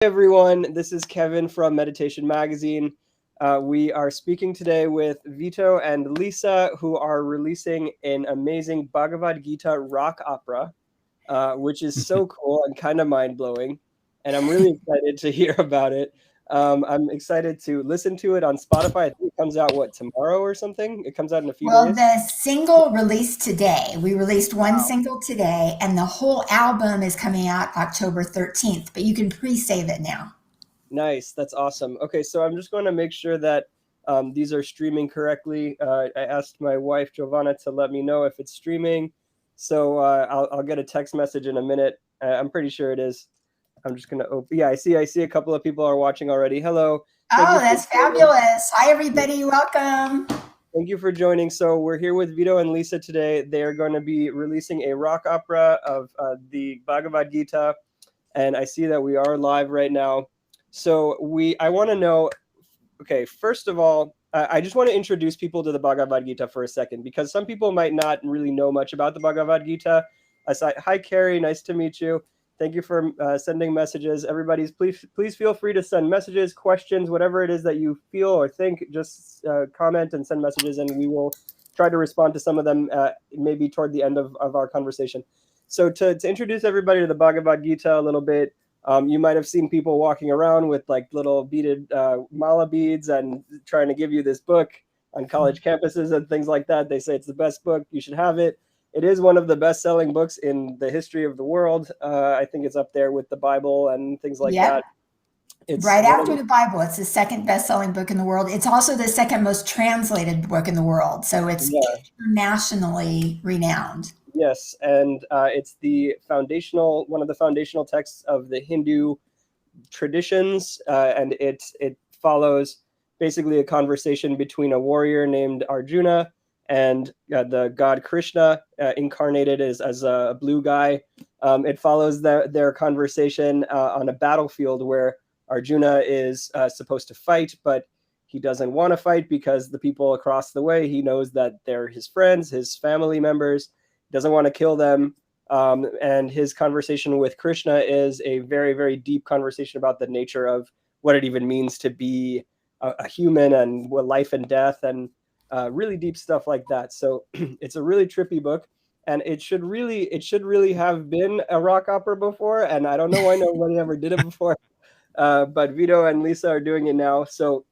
Hey everyone, this is Kevin from Meditation Magazine. We are speaking today with Vito and Lisa, who are releasing an amazing Bhagavad Gita rock opera, which is so cool and kind of mind-blowing. And I'm really excited to hear about it. I'm excited to listen to it on Spotify. I think it comes out, tomorrow or something? It comes out in a few Well, days. the single released today. We released one single today, and the whole album is coming out October 13th, but you can pre-save it now. Nice. That's awesome. Okay, so I'm just going to make sure that these are streaming correctly. I asked my wife, Giovanna, to let me know if it's streaming. So I'll get a text message in a minute. I'm pretty sure it is. I'm just going to open. Yeah, I see a couple of people are watching already. Hello. Thank Oh, you for that's joining. fabulous. Hi, everybody. Welcome. Thank you for joining. So we're here with Vito and Lisa today. They are going to be releasing a rock opera of the Bhagavad Gita. And I see that we are live right now. So I want to know, okay, first of all, I just want to introduce people to the Bhagavad Gita for a second, because some people might not really know much about the Bhagavad Gita. Hi, Carrie, nice to meet you. Thank you for sending messages. Everybody's please feel free to send messages, questions, whatever it is that you feel or think. Just comment and send messages, and we will try to respond to some of them maybe toward the end of our conversation. So to introduce everybody to the Bhagavad Gita a little bit, you might have seen people walking around with like little beaded mala beads and trying to give you this book on college campuses and things like that. They say it's the best book. You should have it. It is one of the best-selling books in the history of the world. I think it's up there with the Bible and things like Yep. that. It's Right one of after the, the Bible. It's the second best-selling book in the world. It's also the second most translated book in the world. So it's yeah, internationally renowned. yes, and it's one of the foundational texts of the Hindu traditions, and it follows basically a conversation between a warrior named Arjuna and the god Krishna, incarnated as a blue guy. It follows their conversation on a battlefield where Arjuna is supposed to fight, but he doesn't want to fight because the people across the way, he knows that they're his friends, his family members, doesn't want to kill them. And his conversation with Krishna is a very, very deep conversation about the nature of what it even means to be a human, and what life and death, and really deep stuff like that. So it's a really trippy book, and it should really have been a rock opera before. And I don't know why nobody ever did it before, but Vito and Lisa are doing it now. So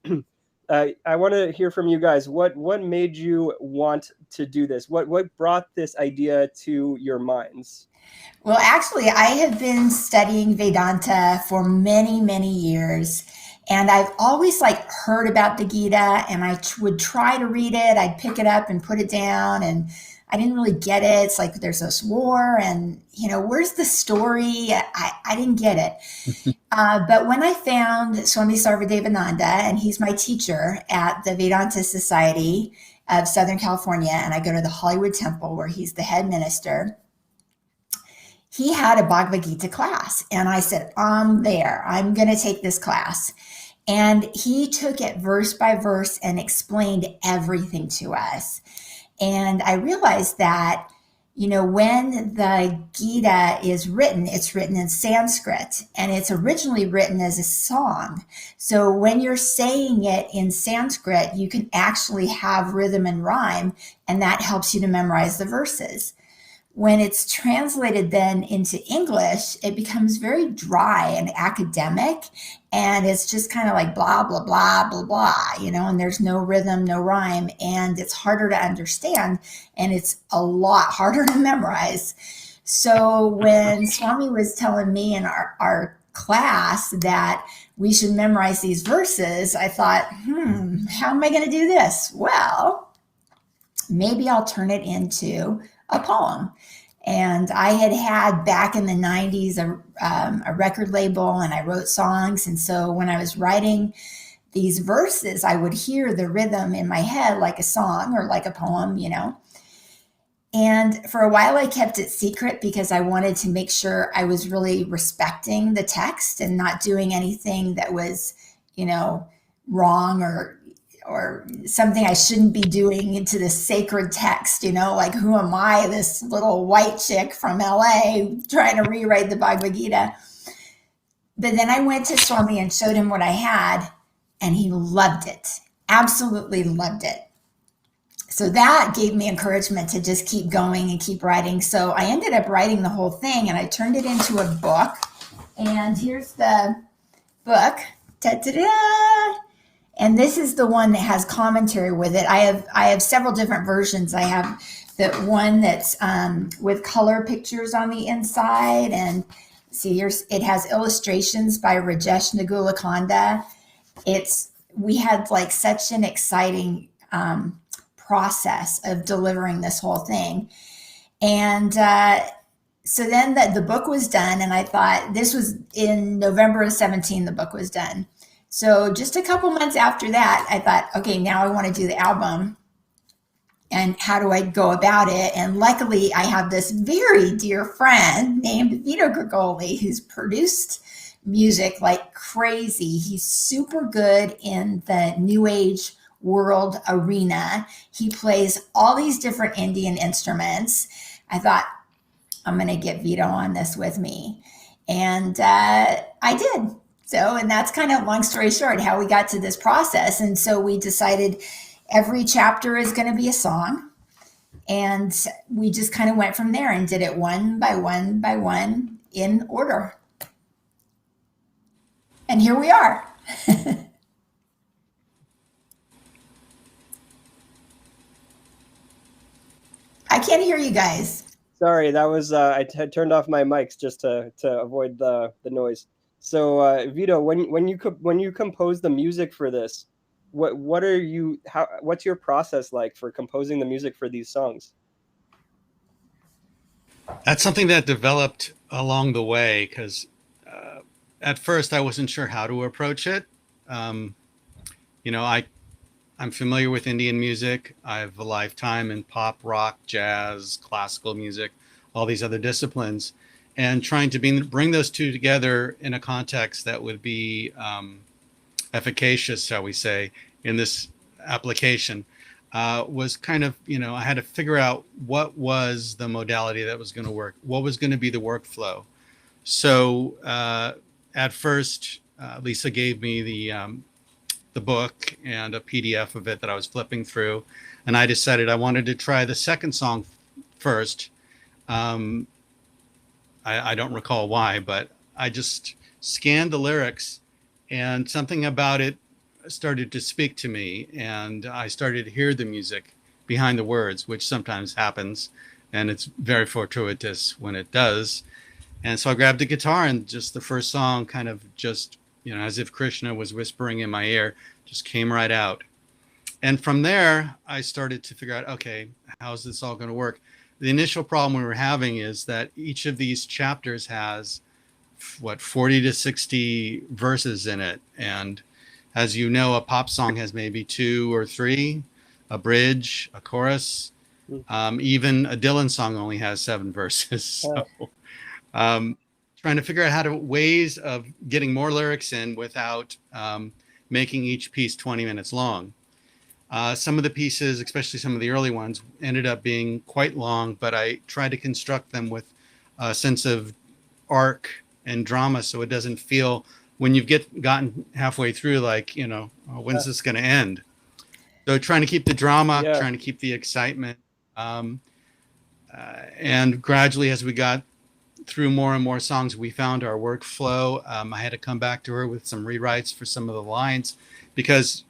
I want to hear from you guys. What made you want to do this? What brought this idea to your minds? Well, actually, I have been studying Vedanta for many, many years. And I've always like heard about the Gita, and I would try to read it. I'd pick it up and put it down, and I didn't really get it. It's like there's this war, and where's the story? I didn't get it. But when I found Swami Sarvadevananda, and he's my teacher at the Vedanta Society of Southern California, and I go to the Hollywood Temple where he's the head minister, he had a Bhagavad Gita class. And I said, I'm there. I'm going to take this class. And he took it verse by verse and explained everything to us. And I realized that, when the Gita is written, it's written in Sanskrit, and it's originally written as a song. So when you're saying it in Sanskrit, you can actually have rhythm and rhyme, and that helps you to memorize the verses. When it's translated then into English, it becomes very dry and academic, and it's just kind of like blah, blah, blah, blah, blah, and there's no rhythm, no rhyme, and it's harder to understand, and it's a lot harder to memorize. So when Swami was telling me in our class that we should memorize these verses, I thought, how am I going to do this? Well, maybe I'll turn it into a poem. And I had back in the 90s a record label, and I wrote songs. And so when I was writing these verses, I would hear the rhythm in my head like a song or like a poem. And for a while, I kept it secret because I wanted to make sure I was really respecting the text and not doing anything that was, wrong or something I shouldn't be doing into this sacred text, like who am I, this little white chick from LA trying to rewrite the Bhagavad Gita. But then I went to Swami and showed him what I had, and he loved it. Absolutely loved it. So that gave me encouragement to just keep going and keep writing. So I ended up writing the whole thing and I turned it into a book. And here's the book. Ta-da-da! And this is the one that has commentary with it. I have several different versions. I have the one that's with color pictures on the inside, and see here's it has illustrations by Rajesh Nagulakonda. We had like such an exciting process of delivering this whole thing, and so then the book was done, and I thought this was in November of 17. The book was done. So just a couple months after that, I thought, okay, now I want to do the album. And how do I go about it? And luckily, I have this very dear friend named Vito Grigoli, who's produced music like crazy. He's super good in the New Age world arena. He plays all these different Indian instruments. I thought, I'm going to get Vito on this with me. And I did. So, and that's kind of long story short, how we got to this process. And so we decided every chapter is going to be a song. And we just kind of went from there and did it one by one by one in order. And here we are. I can't hear you guys. Sorry, that was I had turned off my mics just to avoid the noise. So Vito, when you compose the music for this, what's your process like for composing the music for these songs? That's something that developed along the way, because at first I wasn't sure how to approach it. I'm familiar with Indian music. I have a lifetime in pop, rock, jazz, classical music, all these other disciplines, and trying to bring those two together in a context that would be efficacious, shall we say, in this application was kind of, I had to figure out what was the modality that was going to work, what was going to be the workflow. So at first, Lisa gave me the book and a PDF of it that I was flipping through, and I decided I wanted to try the second song first. I don't recall why, but I just scanned the lyrics and something about it started to speak to me, and I started to hear the music behind the words, which sometimes happens, and it's very fortuitous when it does. And so I grabbed the guitar, and just the first song kind of just, as if Krishna was whispering in my ear, just came right out. And from there, I started to figure out, okay, how's this all going to work? The initial problem we were having is that each of these chapters has 40 to 60 verses in it. And as you know, a pop song has maybe 2 or 3, a bridge, a chorus. Even a Dylan song only has 7 verses. So trying to figure out ways of getting more lyrics in without making each piece 20 minutes long. Some of the pieces, especially some of the early ones, ended up being quite long, but I tried to construct them with a sense of arc and drama, so it doesn't feel, when you've gotten halfway through, like, when's this going to end? So trying to keep the drama, trying to keep the excitement. And gradually, as we got through more and more songs, we found our workflow. I had to come back to her with some rewrites for some of the lines, because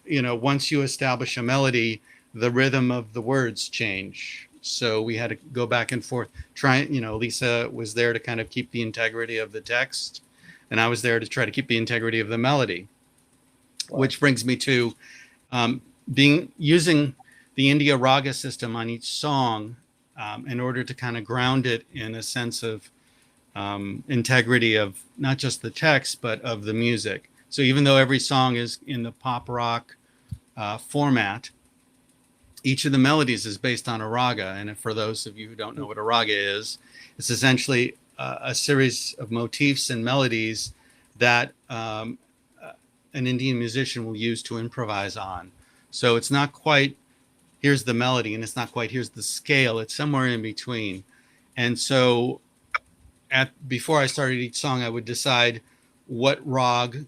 once you establish a melody, the rhythm of the words change. So we had to go back and forth. Lisa was there to kind of keep the integrity of the text, and I was there to try to keep the integrity of the melody. Wow. Which brings me to using the India raga system on each song in order to kind of ground it in a sense of integrity of not just the text, but of the music. So even though every song is in the pop rock format, each of the melodies is based on a raga. And for those of you who don't know what a raga is, it's essentially a series of motifs and melodies that an Indian musician will use to improvise on. So it's not quite, here's the melody, and it's not quite, here's the scale. It's somewhere in between. And so before I started each song, I would decide, what rag,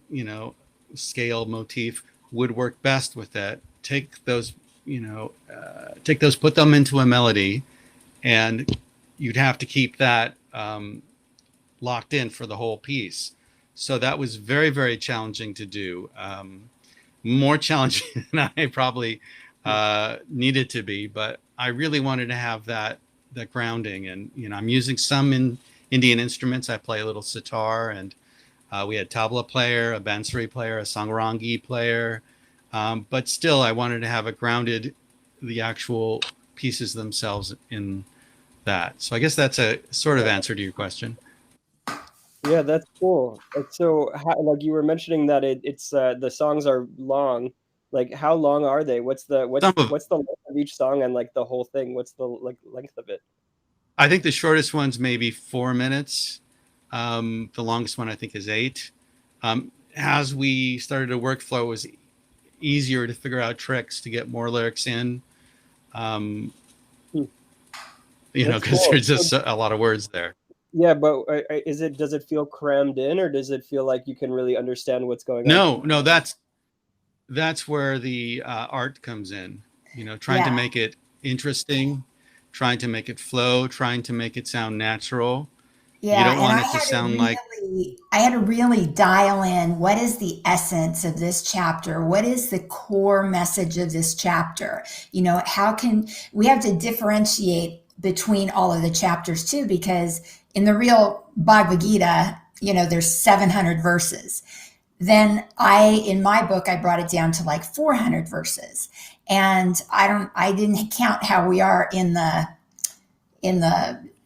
scale motif would work best with it. Take those, put them into a melody, and you'd have to keep that locked in for the whole piece. So that was very, very challenging to do. More challenging than I probably needed to be, but I really wanted to have that grounding. And I'm using some Indian instruments. I play a little sitar, and we had tabla player, a bansuri player, a sangrangi player, but still I wanted to have it grounded, the actual pieces themselves in that. So I guess that's a sort of answer to your question. Yeah, that's cool. So, like you were mentioning that it's the songs are long. Like, how long are they? What's the length of each song, and like the whole thing? What's the length of it? I think the shortest one's maybe 4 minutes. The longest one I think is 8. As we started a workflow, it was easier to figure out tricks to get more lyrics in. Because there's just a lot of words there. Yeah, but does it feel crammed in, or does it feel like you can really understand what's going on? No, that's where the art comes in. Trying to make it interesting, trying to make it flow, trying to make it sound natural. Yeah, you don't want it to sound like. I had to really dial in what is the essence of this chapter? What is the core message of this chapter? How can we have to differentiate between all of the chapters too? Because in the real Bhagavad Gita, there's 700 verses. Then in my book, I brought it down to like 400 verses. And I didn't count how we are in the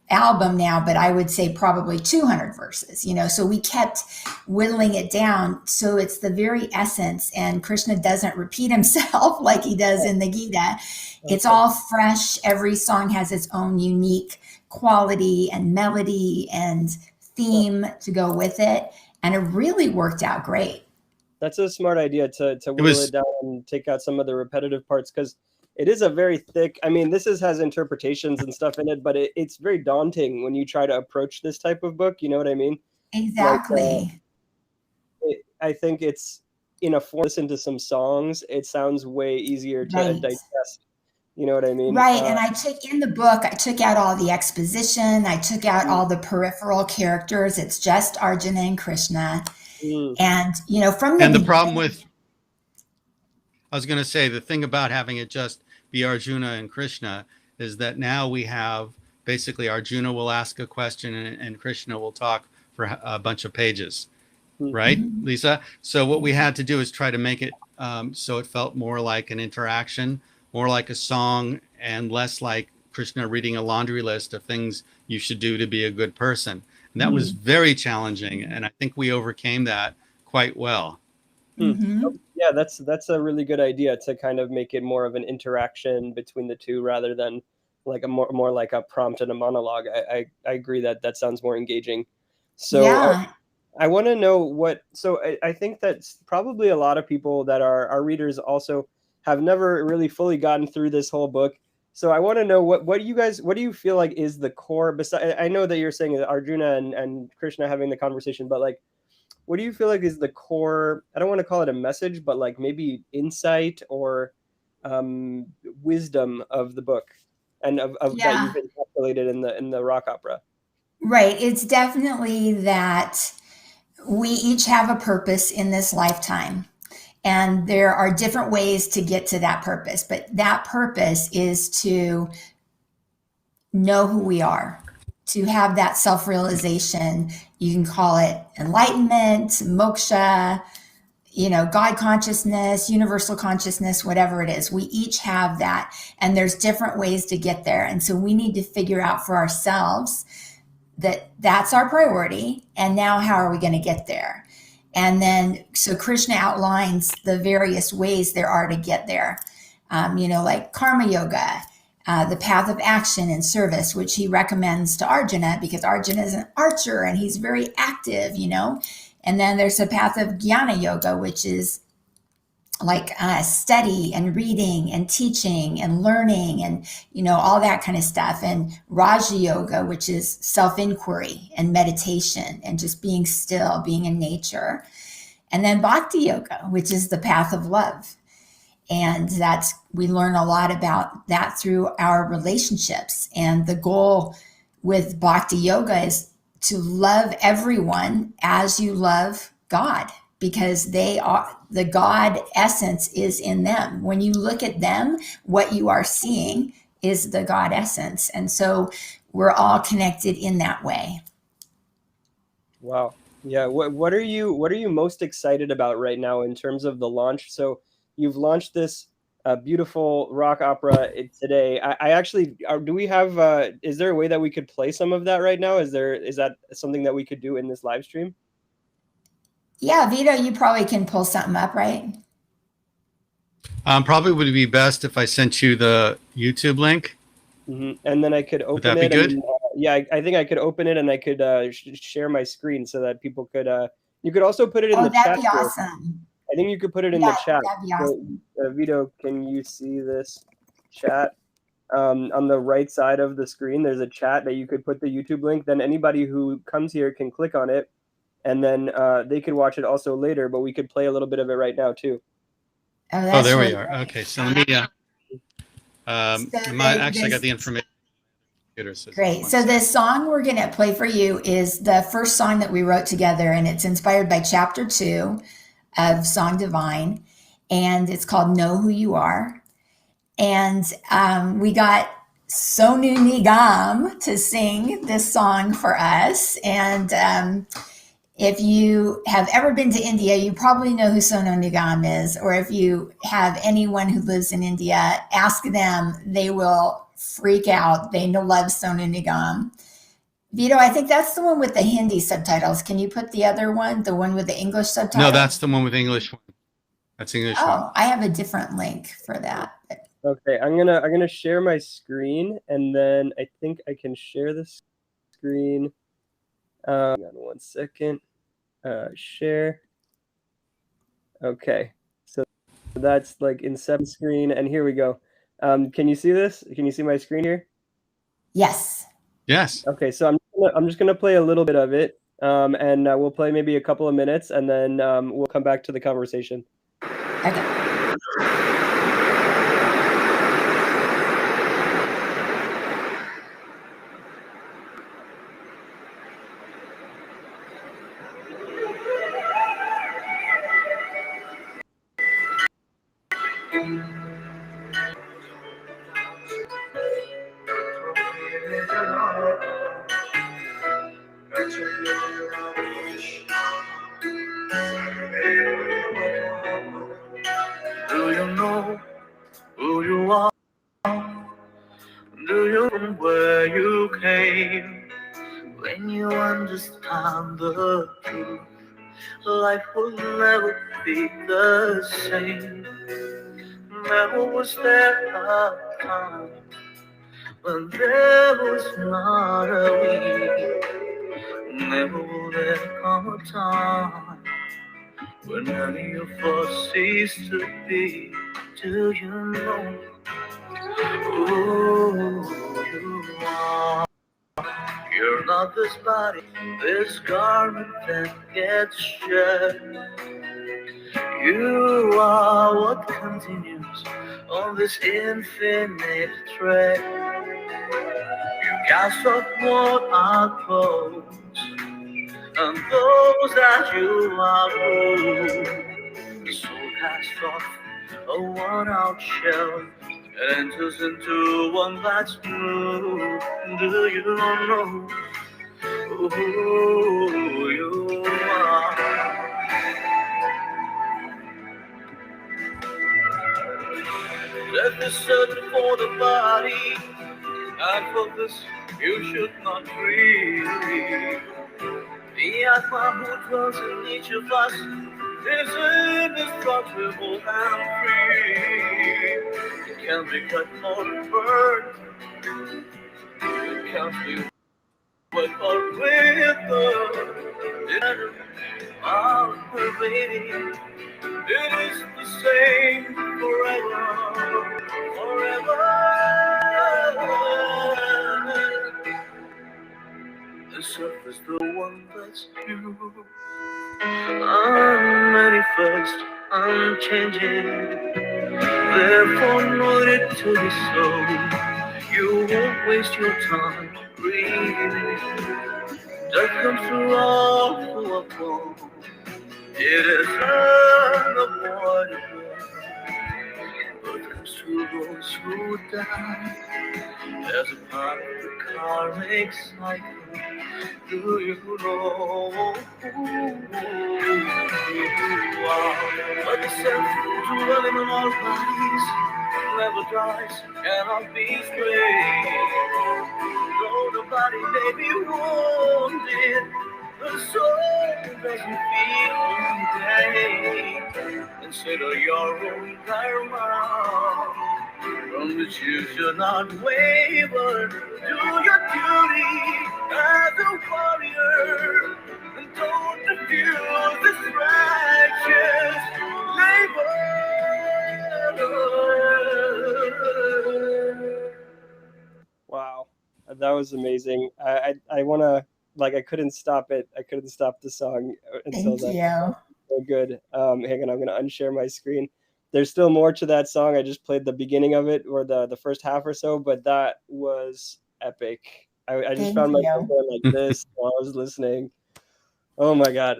album now, but I would say probably 200 verses, so we kept whittling it down. So it's the very essence, and Krishna doesn't repeat himself like he does in the Gita. It's all fresh. Every song has its own unique quality and melody and theme to go with it. And it really worked out great. That's a smart idea to whittle it down and take out some of the repetitive parts, because it is a very thick, this has interpretations and stuff in it, but it's very daunting when you try to approach this type of book. You know what I mean? Exactly. I think it's, listen to some songs, it sounds way easier to digest. You know what I mean? Right. And I took out all the exposition. I took out all the peripheral characters. It's just Arjuna and Krishna. And, from the problem with, I was going to say, the thing about having it just be Arjuna and Krishna is that now we have basically Arjuna will ask a question and Krishna will talk for a bunch of pages. Right, Lisa? So what we had to do is try to make it so it felt more like an interaction, more like a song, and less like Krishna reading a laundry list of things you should do to be a good person. And that was very challenging, and I think we overcame that quite well. Yeah, that's a really good idea, to kind of make it more of an interaction between the two rather than like a more like a prompt and a monologue. I agree that sounds more engaging. So yeah. I want to know I think that probably a lot of people that are our readers also have never really fully gotten through this whole book. So I want to know what do you feel like is the core, I know that you're saying that Arjuna and Krishna having the conversation, but like, what do you feel like is the core, I don't want to call it a message, but like maybe insight or wisdom of the book and of that you've encapsulated in the rock opera? Right. It's definitely that we each have a purpose in this lifetime, and there are different ways to get to that purpose, but that purpose is to know who we are, to have that self-realization. You can call it enlightenment, moksha, God consciousness, universal consciousness, whatever it is. We each have that, and there's different ways to get there. And so we need to figure out for ourselves that that's our priority. And now how are we going to get there? And then, so Krishna outlines the various ways there are to get there. Like karma yoga, the path of action and service, which he recommends to Arjuna because Arjuna is an archer and he's very active, And then there's a path of jnana yoga, which is like study and reading and teaching and learning and, all that kind of stuff. And Raja Yoga, which is self-inquiry and meditation and just being still, being in nature. And then Bhakti Yoga, which is the path of love. And we learn a lot about that through our relationships. And the goal with Bhakti Yoga is to love everyone as you love God, because they are, the God essence is in them. When you look at them, what you are seeing is the God essence. And so we're all connected in that way. Wow. Yeah. What are you most excited about right now in terms of the launch? So you've launched this beautiful rock opera today. I actually, do we have, is there a way that we could play some of that right now? Is that something that we could do in this live stream? Yeah, Vito, you probably can pull something up, right? Probably would be best if I sent you the YouTube link. Mm-hmm. And then I could open Would that be good? And, yeah, I think I could open it and I could share my screen so that people could. You could also put it in the chat. That'd be awesome. I think you could put it in the chat. That'd be awesome. So, Vito, can you see this chat? On the right side of the screen, there's a chat that you could put the YouTube link. Then anybody who comes here can click on it, and then they could watch it also later. But we could play a little bit of it right now too. Oh, there really we are. great. Okay, so let me. I got the information. Great. So the song we're going to play for you is the first song that we wrote together, and it's inspired by chapter 2 of Song Divine, and it's called Know Who You Are. And we got Sonu Nigam to sing this song for us. And if you have ever been to India, you probably know who Sonu Nigam is. Or if you have anyone who lives in India, ask them. They will freak out. They love Sonu Nigam. Vito, I think that's the one with the Hindi subtitles. Can you put the other one, the one with the English subtitles? No, that's the one with English. That's English. Oh, I have a different link for that. Okay, I'm gonna share my screen, and then I think I can share the screen. Hang on 1 second. Share. Okay, so that's like in 7 screen, and here we go. Can you see this? Can you see my screen here? Yes. Yes. Okay, so I'm just gonna play a little bit of it, and we'll play maybe a couple of minutes, and then we'll come back to the conversation. Okay. Do you know who you are? Do you know where you came? When you understand the truth, life will never be the same. Never was there a time when there was not a we. Never will there come a time when any of us cease to be. Do you know who you are? You're not this body, this garment that gets shed. You are what continues on this infinite thread. You cast off what are clothes, and those that you are whole. The soul casts off a worn-out shell and enters into one that's new. Do you know who you are? Death is certain for the body, and for this you should not grieve. The Atma who dwells in each of us is indestructible and free. It can't be cut or burned. It can't be wet or withered. It's all pervading. It is the same forever, forever. The surface, the one that's you, unmanifest, unchanging. Therefore, know it to be so. You won't waste your time breathing. That comes through all who are born. It is unavoidable. But comes through those who die. As a part of the karmic cycle. Do you know who you are? But the self to running on all bodies never dies, cannot be slain. Though the body may be wounded, the soul doesn't feel pain. Consider your own karma, from which you should not waver. Do your duty as a warrior, and don't refuse distractions. Labor. Wow, that was amazing. I want to, like, I couldn't stop it. I couldn't stop the song until Thank that. you. So good. Hang on, I'm gonna unshare my screen. There's still more to that song. I just played the beginning of it, or the first half or so, but that was epic. I just Thank found myself you. going like this while I was listening. Oh my God.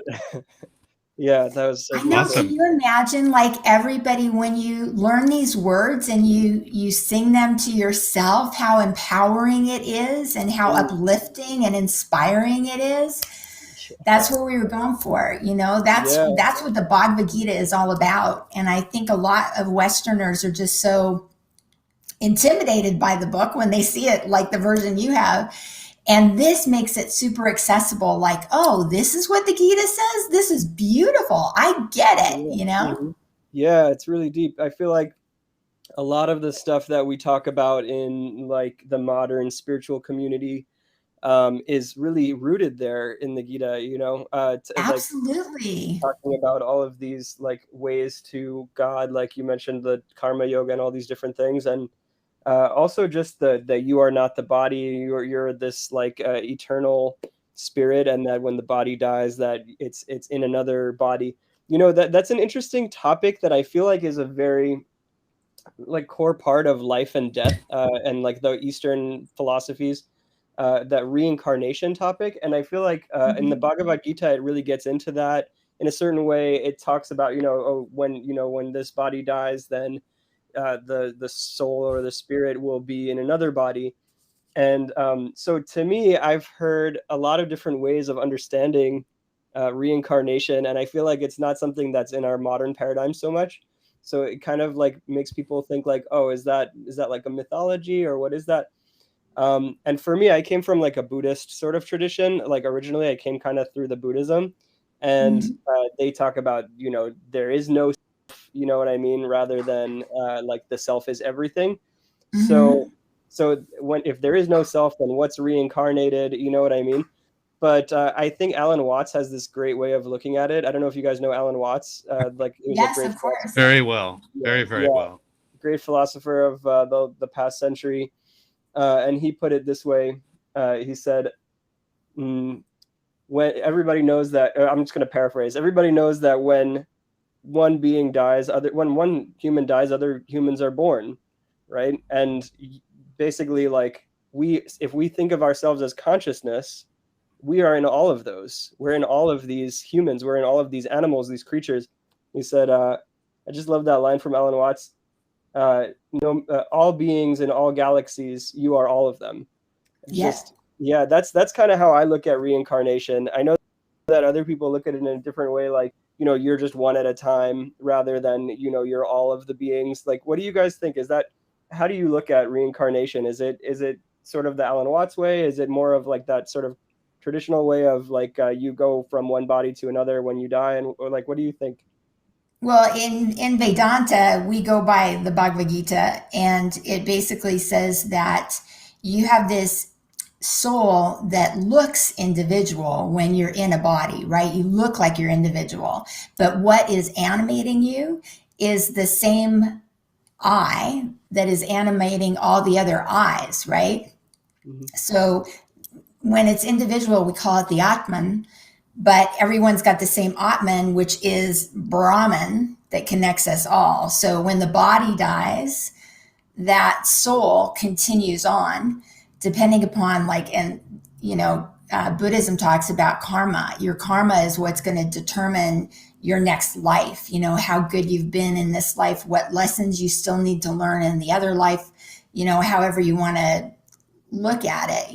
Yeah, that was so I know. beautiful. Can you imagine, like, everybody, when you learn these words and you sing them to yourself, how empowering it is and how uplifting and inspiring it is? That's what we were going for. That's Yeah. what the Bhagavad Gita is all about. And I think a lot of Westerners are just so intimidated by the book when they see it like the version you have. And this makes it super accessible. Like, oh, this is what the Gita says. This is beautiful. I get it, Mhm. Yeah, it's really deep. I feel like a lot of the stuff that we talk about in like the modern spiritual community is really rooted there in the Gita, like Absolutely. talking about all of these like ways to God, like you mentioned the karma yoga and all these different things. And also just that you are not the body, you're this like eternal spirit, and that when the body dies, that it's in another body. That's an interesting topic that I feel like is a very like core part of life and death, and like the Eastern philosophies, that reincarnation topic. And I feel like in the Bhagavad Gita, it really gets into that in a certain way. It talks about, when this body dies, then the soul or the spirit will be in another body. And so to me, I've heard a lot of different ways of understanding reincarnation, and I feel like it's not something that's in our modern paradigm so much. So it kind of like makes people think like, oh, is that like a mythology, or what is that? And for me, I came from like a Buddhist sort of tradition. Like originally, I came kind of through the Buddhism, and they talk about, there is no self, you know what I mean, rather than like the self is everything. So if there is no self, then what's reincarnated? You know what I mean? But I think Alan Watts has this great way of looking at it. I don't know if you guys know Alan Watts. Like he was a Yes, great of course. Very well. Very, very well. great philosopher of the past century. And he put it this way. He said, when everybody knows that, I'm just going to paraphrase, everybody knows that when one being dies, when one human dies, other humans are born, right? And basically, like, if we think of ourselves as consciousness, we are in all of those. We're in all of these humans. We're in all of these animals, these creatures. He said, I just love that line from Alan Watts. All beings in all galaxies, you are all of them. Yes. That's kind of how I look at reincarnation. I know that other people look at it in a different way, like, you're just one at a time, rather than, you're all of the beings. Like, what do you guys think? How do you look at reincarnation? Is it sort of the Alan Watts way? Is it more of like that sort of traditional way of like you go from one body to another when you die, or like, what do you think? Well, in Vedanta, we go by the Bhagavad Gita, and it basically says that you have this soul that looks individual when you're in a body, right? You look like you're individual, but what is animating you is the same I that is animating all the other eyes, right? Mhm. So when it's individual, we call it the Atman, but everyone's got the same Atman, which is Brahman that connects us all. So when the body dies, that soul continues on, depending upon Buddhism talks about karma. Your karma is what's going to determine your next life, how good you've been in this life, what lessons you still need to learn in the other life, however you want to look at it.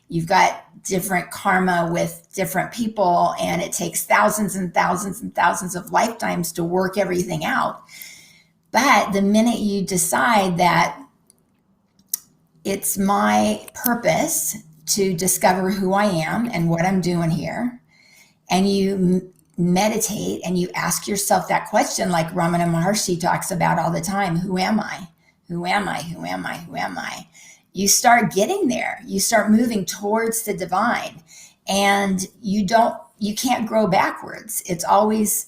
You've got different karma with different people, and it takes thousands and thousands and thousands of lifetimes to work everything out. But the minute you decide that it's my purpose to discover who I am and what I'm doing here, and you meditate and you ask yourself that question, like Ramana Maharshi talks about all the time, who am I? Who am I? Who am I? Who am I? You start getting there. You start moving towards the divine, and you can't grow backwards. It's always,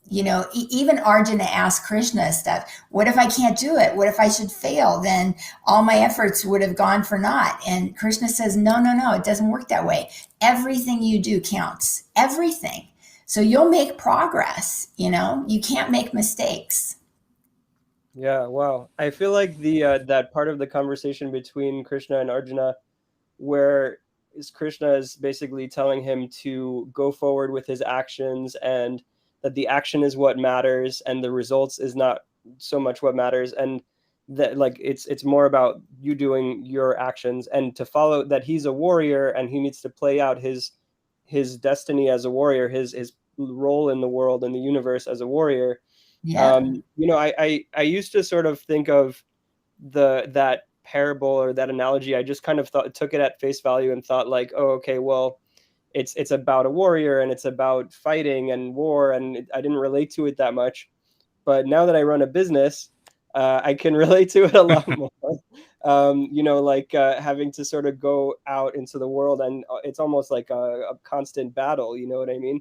even Arjuna asked Krishna stuff. What if I can't do it? What if I should fail? Then all my efforts would have gone for naught. And Krishna says, no, it doesn't work that way. Everything you do counts. Everything. So you'll make progress. You can't make mistakes. Yeah, wow. I feel like the that part of the conversation between Krishna and Arjuna, where Krishna is basically telling him to go forward with his actions, and that the action is what matters and the results is not so much what matters, and that it's more about you doing your actions, and to follow that he's a warrior and he needs to play out his destiny as a warrior, his role in the world and the universe as a warrior. Yeah. I used to sort of think of that parable or that analogy. I just kind of took it at face value and thought like, oh, okay, well, it's about a warrior and it's about fighting and war, and I didn't relate to it that much. But now that I run a business, I can relate to it a lot more. Having to sort of go out into the world, and it's almost like a constant battle. You know what I mean?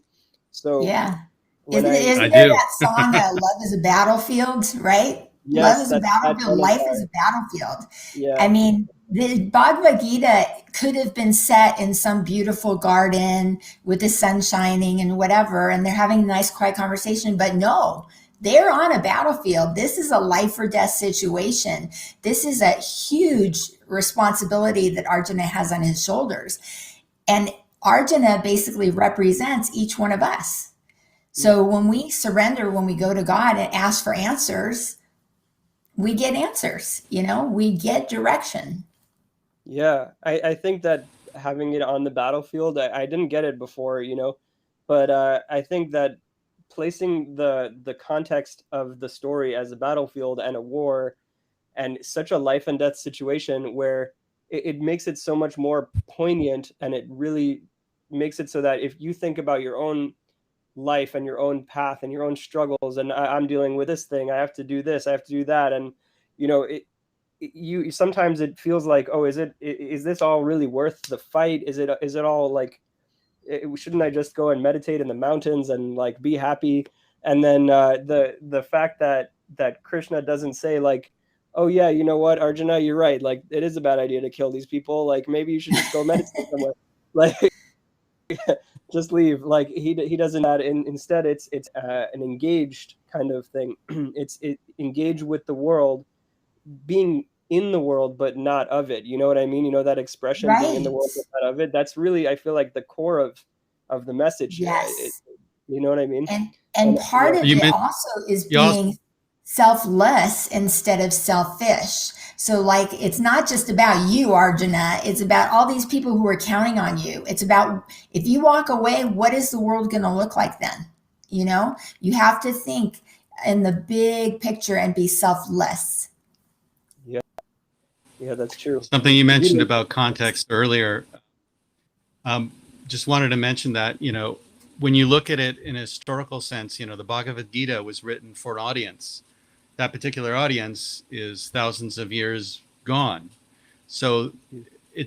So Yeah. when Isn't there that song, Love is a Battlefield, right? Yes, Love is a battlefield. Life is a battlefield. Yeah. I mean, the Bhagavad Gita could have been set in some beautiful garden with the sun shining and whatever, and they're having a nice, quiet conversation. But no, they're on a battlefield. This is a life or death situation. This is a huge responsibility that Arjuna has on his shoulders. And Arjuna basically represents each one of us. So when we surrender, when we go to God and ask for answers, we get answers, we get direction. Yeah, I think that having it on the battlefield, I didn't get it before, but I think that placing the context of the story as a battlefield and a war and such a life and death situation where it makes it so much more poignant, and it really makes it so that if you think about your own life and your own path and your own struggles, and I'm dealing with this thing, I have to do this, I have to do that, and you sometimes it feels like, oh, is this all really worth the fight? Is it all like, shouldn't I just go and meditate in the mountains and like be happy? And then the fact that Krishna doesn't say like, oh yeah, you know what, Arjuna, you're right, like it is a bad idea to kill these people, like maybe you should just go meditate somewhere. Like just leave. Like he doesn't that. Instead, it's an engaged kind of thing. It engage with the world, being in the world but not of it. You know what I mean? That expression, being in the world but not of it. That's really, I feel like, the core of the message. Yes. You know what I mean? And part of it also is being selfless instead of selfish. So like, it's not just about you, Arjuna. It's about all these people who are counting on you. It's about, if you walk away, what is the world going to look like then? You have to think in the big picture and be selfless. Yeah, that's true. Something you mentioned about context earlier. Just wanted to mention that, when you look at it in a historical sense, the Bhagavad Gita was written for an audience. That particular audience is thousands of years gone. So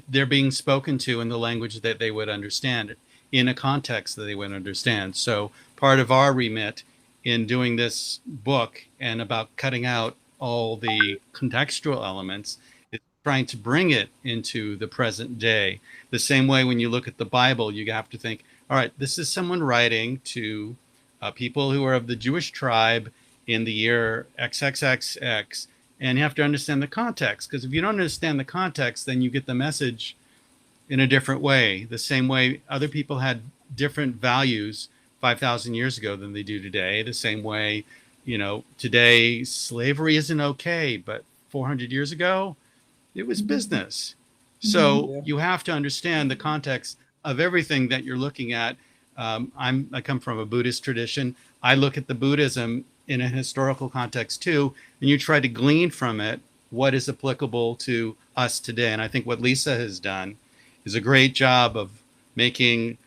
they're being spoken to in the language that they would understand, in a context that they would understand. So part of our remit in doing this book and about cutting out all the contextual elements is trying to bring it into the present day. The same way when you look at the Bible, you have to think, all right, this is someone writing to people who are of the Jewish tribe in the year XXXX, and you have to understand the context, because if you don't understand the context, then you get the message in a different way. The same way other people had different values 5,000 years ago than they do today. The same way, today slavery isn't okay, but 400 years ago, it was business. So you have to understand the context of everything that you're looking at. I come from a Buddhist tradition. I look at the Buddhism in a historical context too, and you try to glean from it what is applicable to us today. And I think what Lisa has done is a great job of making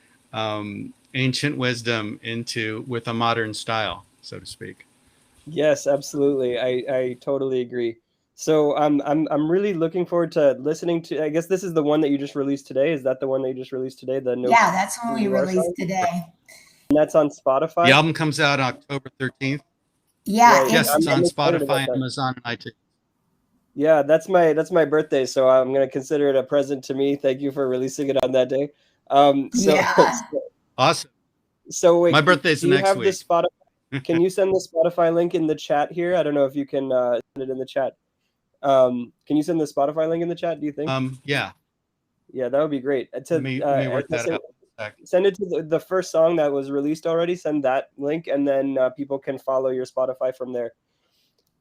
ancient wisdom with a modern style, so to speak. Yes, absolutely. I totally agree. So I'm really looking forward to listening to. I guess this is the one that you just released today. Is that the one that you just released today? Yeah, that's when we released today. And that's on Spotify. The album comes out October 13th. Yeah, Right. Yes, it's on excited Spotify, about that. Amazon, and iTunes. Yeah, that's my birthday, so I'm gonna consider it a present to me. Thank you for releasing it on that day. Yeah. Awesome. So wait, My birthday's do you next have week. the Spotify? Can you send the Spotify link in the chat here? I don't know if you can send it in the chat. Can you send the Spotify link in the chat? Do you think? Yeah. Yeah, that would be great. Let me work that out. Send it to the first song that was released already. Send that link, and then people can follow your Spotify from there.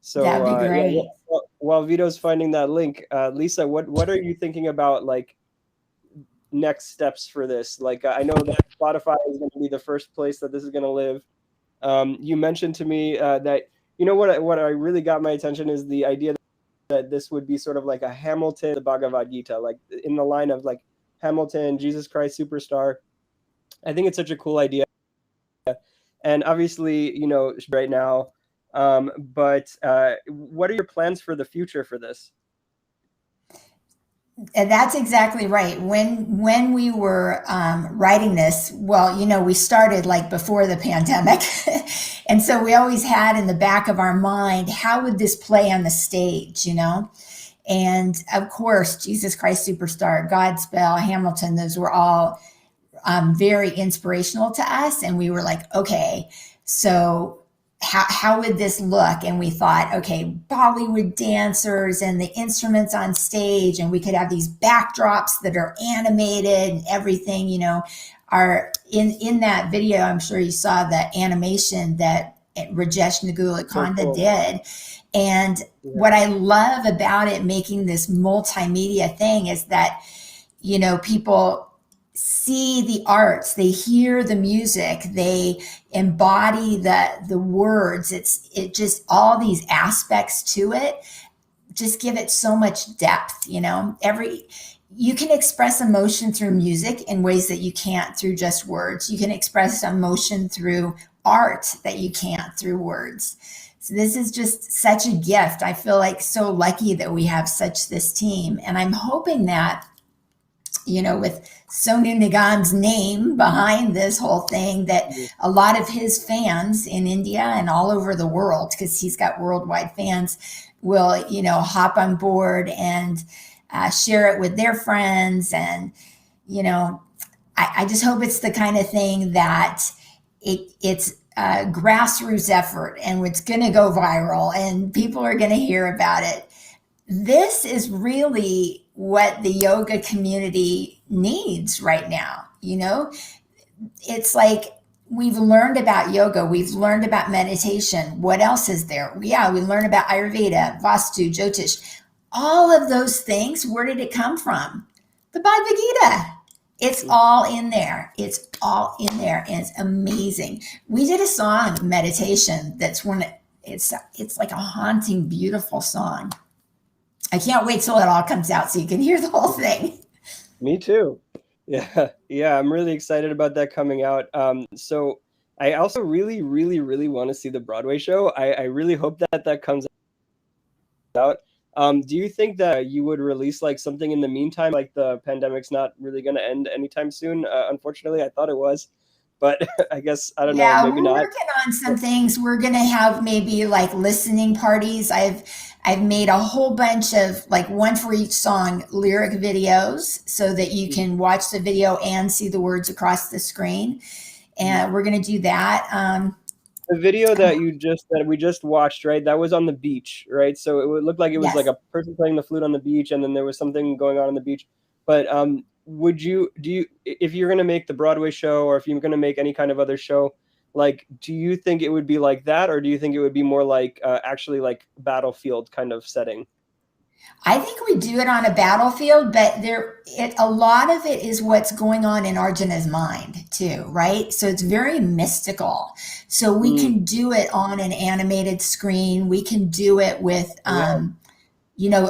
So that'd be great. Yeah, while Vito's finding that link, Lisa, what are you thinking about, like, next steps for this? Like, I know that Spotify is going to be the first place that this is going to live. You mentioned to me that what I really got my attention is the idea that this would be sort of like a Hamilton, the Bhagavad Gita, like in the line of like Hamilton, Jesus Christ Superstar. I think it's such a cool idea, and obviously, right now. But what are your plans for the future for this? And that's exactly right. When we were writing this, well, we started like before the pandemic. And so we always had in the back of our mind, how would this play on the stage, And of course, Jesus Christ Superstar, Godspell, Hamilton, those were all very inspirational to us. And we were like, okay, so how would this look? And we thought, okay, Bollywood dancers and the instruments on stage, and we could have these backdrops that are animated and everything, are in that video. I'm sure you saw the animation that Rajesh Nagulakonda did. And what I love about it, making this multimedia thing, is that, people see the arts, they hear the music, they embody the words. It just, all these aspects to it just give it so much depth. You can express emotion through music in ways that you can't through just words. You can express emotion through art that you can't through words. So this is just such a gift. I feel like so lucky that we have this team, and I'm hoping that, with Sonu Nigam's name behind this whole thing, that a lot of his fans in India and all over the world, because he's got worldwide fans, will, hop on board and share it with their friends. And, I just hope it's the kind of thing that it's a grassroots effort, and it's going to go viral and people are going to hear about it. This is really what the yoga community needs right now. It's like, we've learned about yoga, we've learned about meditation. What else is there? We learned about Ayurveda, Vastu, Jyotish, all of those things. Where did it come from? The Bhagavad Gita. It's all in there. It's all in there, and it's amazing. We did a song, meditation, that's it's like a haunting, beautiful song. I can't wait till it all comes out so you can hear the whole thing. Me too. Yeah, I'm really excited about that coming out. So I also really, really, really want to see the Broadway show. I really hope that comes out. Do you think that you would release like something in the meantime? Like the pandemic's not really going to end anytime soon. Unfortunately, I thought it was, but I guess I don't know. Yeah, Maybe we're not. working on some things. We're gonna have maybe like listening parties. I've made a whole bunch of like one for each song lyric videos so that you can watch the video and see the words across the screen. And we're gonna do that. The video that we just watched, right? That was on the beach, right? So it would look like it was like Yes. a person playing the flute on the beach, and then there was something going on the beach. But would you do you if you're gonna make the Broadway show, or if you're gonna make any kind of other show, like do you think it would be like that, or do you think it would be more like actually like battlefield kind of setting? I think we do it on a battlefield, but a lot of it is what's going on in Arjuna's mind too, right? So it's very mystical. So we Mm, can do it on an animated screen. We can do it with, yeah,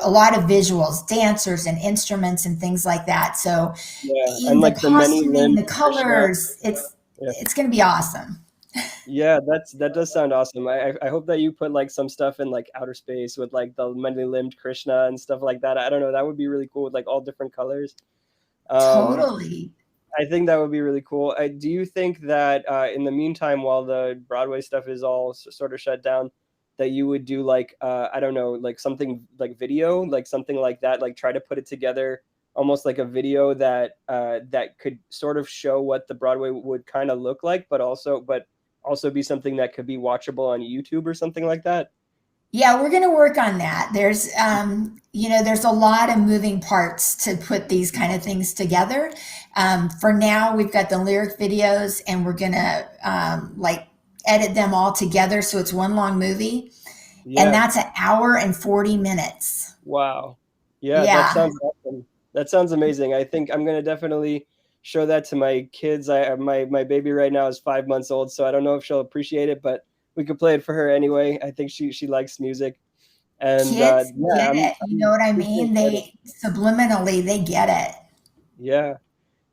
a lot of visuals, dancers and instruments and things like that. So yeah, and in the like the many costuming, the limbed Krishna. colors, Yeah. it's going to be awesome. Yeah, that does sound awesome. I hope that you put like some stuff in like outer space with like the many limbed Krishna and stuff like that. I don't know. That would be really cool with like all different colors. Um, Totally. I think that would be really cool. Do you think that in the meantime, while the Broadway stuff is all sort of shut down, that you would do like I don't know, like something like video, like something like that, like try to put it together, almost like a video that that could sort of show what the Broadway would kind of look like, but also be something that could be watchable on YouTube or something like that. Yeah, we're going to work on that. There's a lot of moving parts to put these kind of things together. For now, we've got the lyric videos, and we're going to like edit them all together so it's one long movie, and Yeah. that's an hour and 40 minutes. Wow. Yeah, that Yeah, sounds awesome. That sounds amazing. I think I'm gonna definitely show that to my kids. My baby right now is 5 months old, so I don't know if she'll appreciate it, but we could play it for her anyway. I think she likes music, and kids yeah, get it. You know I'm what I super mean? excited. They subliminally they get it. Yeah,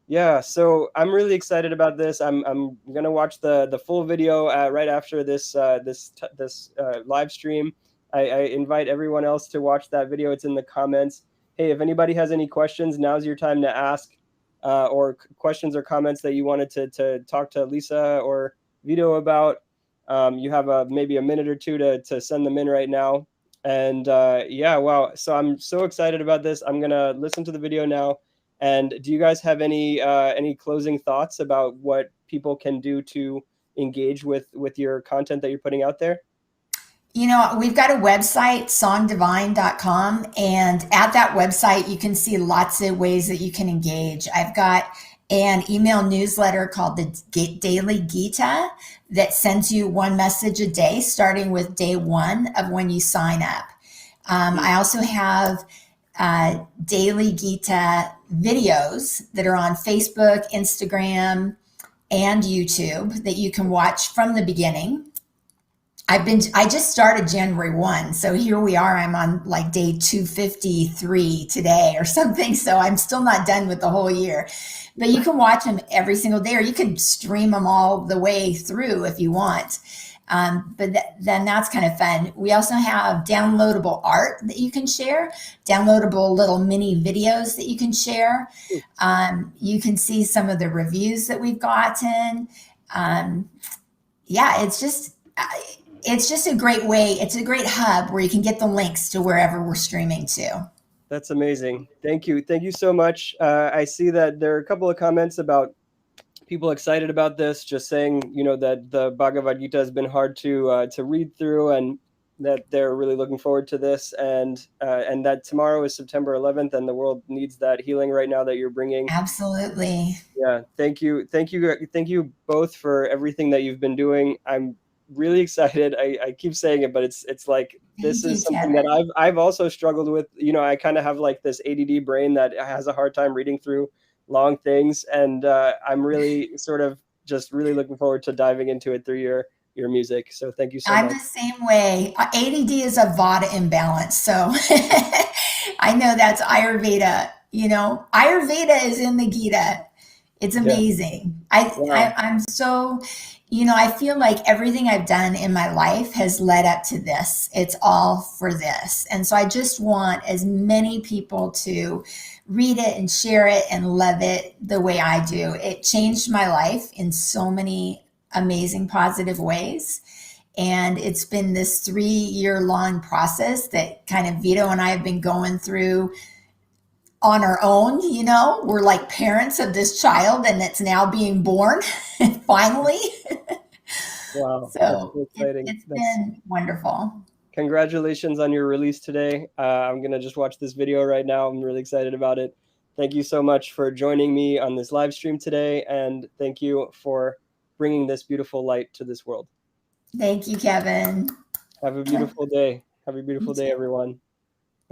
yeah. So I'm really excited about this. I'm gonna watch the full video right after this live stream. I invite everyone else to watch that video. It's in the comments. Hey, if anybody has any questions, now's your time to ask, or questions or comments that you wanted to talk to Lisa or Vito about. You have maybe a minute or two to send them in right now. And yeah, wow. So I'm so excited about this. I'm gonna listen to the video now. And do you guys have any closing thoughts about what people can do to engage with your content that you're putting out there? We've got a website, songdivine.com, and at that website, you can see lots of ways that you can engage. I've got an email newsletter called the Daily Gita that sends you one message a day, starting with day one of when you sign up. I also have Daily Gita videos that are on Facebook, Instagram, and YouTube that you can watch from the beginning. I just started January 1. So here we are. I'm on like day 253 today or something. So I'm still not done with the whole year, but you can watch them every single day, or you can stream them all the way through if you want. Then that's kind of fun. We also have downloadable art that you can share, downloadable little mini videos that you can share. You can see some of the reviews that we've gotten. Yeah, it's just a great way. It's a great hub where you can get the links to wherever we're streaming to. That's amazing. Thank you. Thank you so much. I see that there are a couple of comments about people excited about this, just saying, that the Bhagavad Gita has been hard to read through, and that they're really looking forward to this, and that tomorrow is September 11th, and the world needs that healing right now that you're bringing. Absolutely. Yeah, thank you both for everything that you've been doing. I'm really excited. I keep saying it, but it's like this Thank is you, something Kevin. that I've also struggled with. I kind of have like this ADD brain that has a hard time reading through long things, and I'm really sort of just really looking forward to diving into it through your music. So thank you so I'm much. the same way. ADD is a Vata imbalance. So I know that's Ayurveda. Ayurveda is in the Gita. It's Yeah. amazing. Wow. I'm so, I feel like everything I've done in my life has led up to this. It's all for this. And so I just want as many people to read it and share it and love it the way I do. It changed my life in so many amazing positive ways. And it's been this 3-year long process that kind of Vito and I have been going through on our own. We're like parents of this child, and it's now being born finally. Wow, that's So so exciting. it's been wonderful. Congratulations on your release today. I'm going to just watch this video right now. I'm really excited about it. Thank you so much for joining me on this live stream today, and thank you for bringing this beautiful light to this world. Thank you, Kevin. Have a beautiful day. Have a beautiful day, everyone.